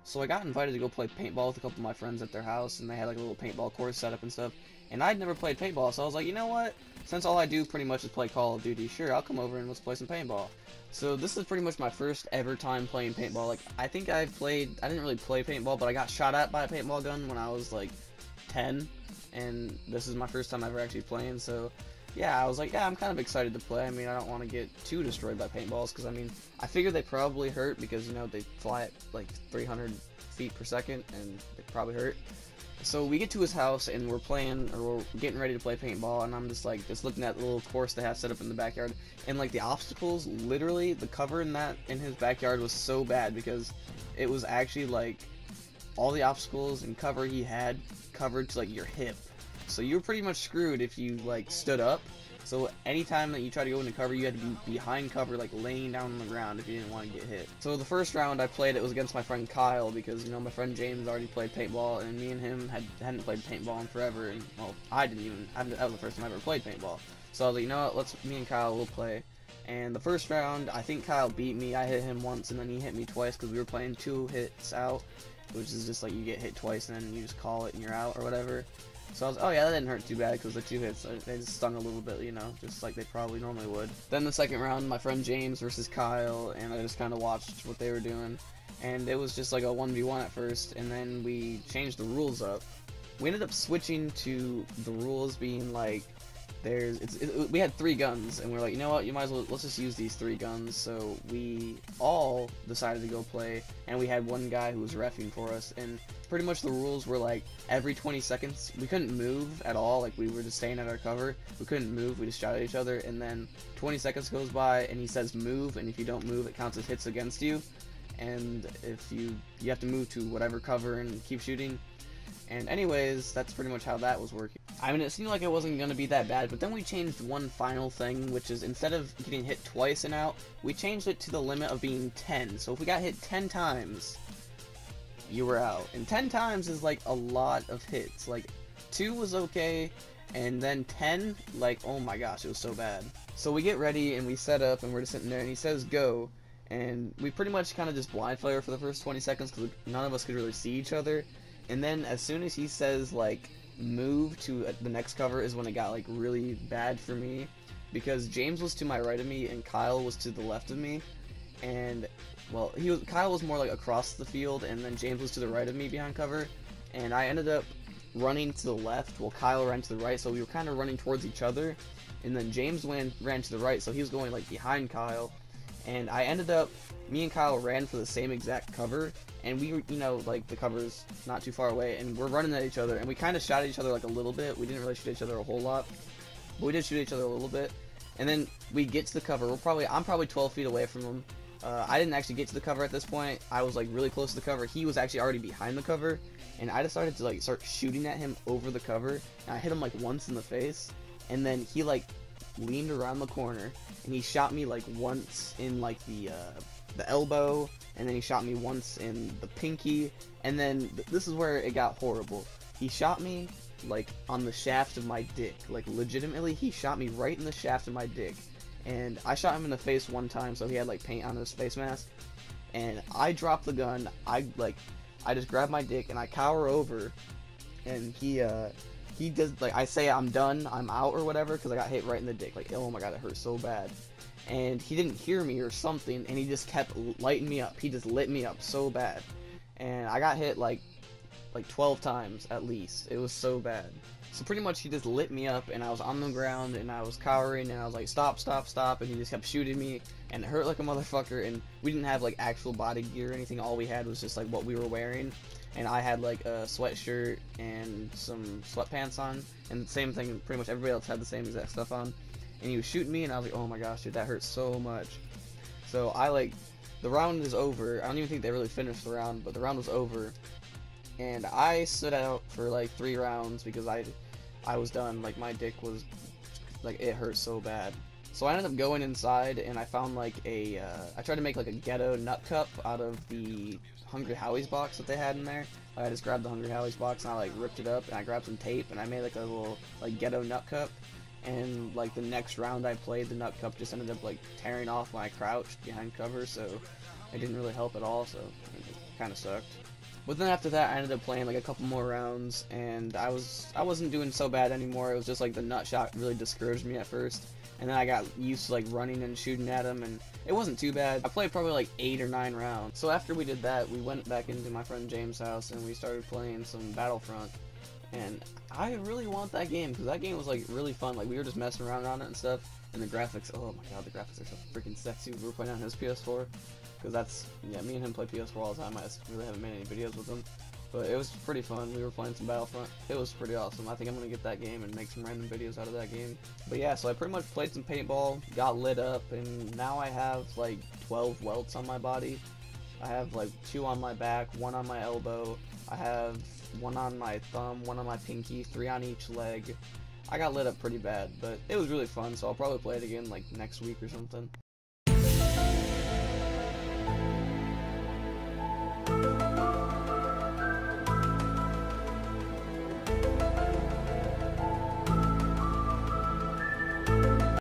So I got invited to go play paintball with a couple of my friends at their house, and they had like a little paintball course set up and stuff. And I'd never played paintball, so I was like, you know what? Since all I do pretty much is play Call of Duty, sure, I'll come over and let's play some paintball. So this is pretty much my first ever time playing paintball. Like, I think I didn't really play paintball, but I got shot at by a paintball gun when I was like 10, and this is my first time ever actually playing, so yeah, I was like, yeah, I'm kind of excited to play. I mean, I don't want to get too destroyed by paintballs, because I mean, I figure they probably hurt because, you know, they fly at like 300 feet per second, and they probably hurt. So we get to his house, and we're getting ready to play paintball, and I'm just like, just looking at the little course they have set up in the backyard, and like the obstacles, literally, the cover in his backyard was so bad, because it was actually like, all the obstacles and cover he had covered to like your hip. So you were pretty much screwed if you like stood up. So anytime that you try to go into cover, you had to be behind cover, like laying down on the ground if you didn't want to get hit. So the first round I played, it was against my friend Kyle, because, you know, my friend James already played paintball, and me and him hadn't played paintball in forever, and, well, that was the first time I ever played paintball. So I was like, you know what, me and Kyle will play. And the first round, I think Kyle beat me. I hit him once, and then he hit me twice, because we were playing 2 hits out, which is just like you get hit twice, and then you just call it and you're out, or whatever. So I was, oh yeah, that didn't hurt too bad, because the 2 hits, they just stung a little bit, you know, just like they probably normally would. Then the second round, my friend James versus Kyle, and I just kind of watched what they were doing. And it was just like a 1v1 at first, and then we changed the rules up. We ended up switching to the rules being like, we had 3 guns, and we're like, you know what, you might as well, let's just use these 3 guns. So we all decided to go play, and we had one guy who was reffing for us, and pretty much the rules were like, every 20 seconds, we couldn't move at all, like we were just staying at our cover, we couldn't move, we just shot at each other, and then 20 seconds goes by, and he says move, and if you don't move, it counts as hits against you, and if you have to move to whatever cover and keep shooting. And anyways, that's pretty much how that was working. I mean, it seemed like it wasn't going to be that bad, but then we changed one final thing, which is instead of getting hit twice and out, we changed it to the limit of being 10. So if we got hit 10 times, you were out. And 10 times is like a lot of hits. Like, 2 was okay, and then 10, like, oh my gosh, it was so bad. So we get ready, and we set up, and we're just sitting there, and he says go, and we pretty much kind of just blind fire for the first 20 seconds, because none of us could really see each other. And then as soon as he says like move to the next cover is when it got like really bad for me, because James was to my right of me and Kyle was to the left of me, and well, Kyle was more like across the field, and then James was to the right of me behind cover, and I ended up running to the left while Kyle ran to the right, so we were kind of running towards each other, and then James ran to the right, so he was going like behind Kyle, and me and Kyle ran for the same exact cover, and we were, you know, like the cover's not too far away, and we're running at each other, and we kind of shot at each other like a little bit. We didn't really shoot at each other a whole lot, but we did shoot at each other a little bit. And then we get to the cover. I'm probably 12 feet away from him. I didn't actually get to the cover at this point. I was like really close to the cover. He was actually already behind the cover, and I decided to like start shooting at him over the cover. And I hit him like once in the face, and then he like leaned around the corner, and he shot me like once in like the elbow, and then he shot me once in the pinky, and then this is where it got horrible. He shot me like on the shaft of my dick, like legitimately he shot me right in the shaft of my dick, and I shot him in the face one time, so he had like paint on his face mask, and I dropped the gun, I just grab my dick and I cower over, and he does, like, I say I'm done, I'm out or whatever, because I got hit right in the dick, like, oh my god, it hurt so bad. And he didn't hear me or something, and he just kept lighting me up. He just lit me up so bad, and I got hit like 12 times at least. It was so bad. So pretty much he just lit me up, and I was on the ground, and I was cowering, and I was like, stop, stop, stop, and he just kept shooting me, and it hurt like a motherfucker. And we didn't have like actual body gear or anything. All we had was just like what we were wearing, and I had like a sweatshirt and some sweatpants on, and the same thing, pretty much everybody else had the same exact stuff on. And he was shooting me, and I was like, oh my gosh, dude, that hurts so much. So the round is over. I don't even think they really finished the round, but the round was over, and I stood out for like 3 rounds because I was done. Like, my dick was, like, it hurt so bad. So I ended up going inside, and I found like I tried to make like a ghetto nut cup out of the Hungry Howie's box that they had in there. I just grabbed the Hungry Howie's box, and I like ripped it up, and I grabbed some tape, and I made like a little like ghetto nut cup. And like the next round I played, the nut cup just ended up like tearing off when I crouched behind cover, so it didn't really help at all, so it kind of sucked. But then after that, I ended up playing like a couple more rounds, and I wasn't doing so bad anymore. It was just like the nut shot really discouraged me at first, and then I got used to like running and shooting at him, and it wasn't too bad. I played probably like 8 or 9 rounds. So after we did that, we went back into my friend James' house, and we started playing some Battlefront. And I really want that game, because that game was like really fun. Like we were just messing around on it and stuff, and the graphics, oh my god, the graphics are so freaking sexy. We were playing on his PS4, because that's, yeah, me and him play PS4 all the time. I just really haven't made any videos with him, but it was pretty fun. We were playing some Battlefront. It was pretty awesome. I think I'm gonna get that game and make some random videos out of that game. But yeah, so I pretty much played some paintball, got lit up, and now I have like 12 welts on my body. I have like 2 on my back, 1 on my elbow. I have 1 on my thumb, 1 on my pinky, 3 on each leg. I got lit up pretty bad, but it was really fun, so I'll probably play it again like next week or something.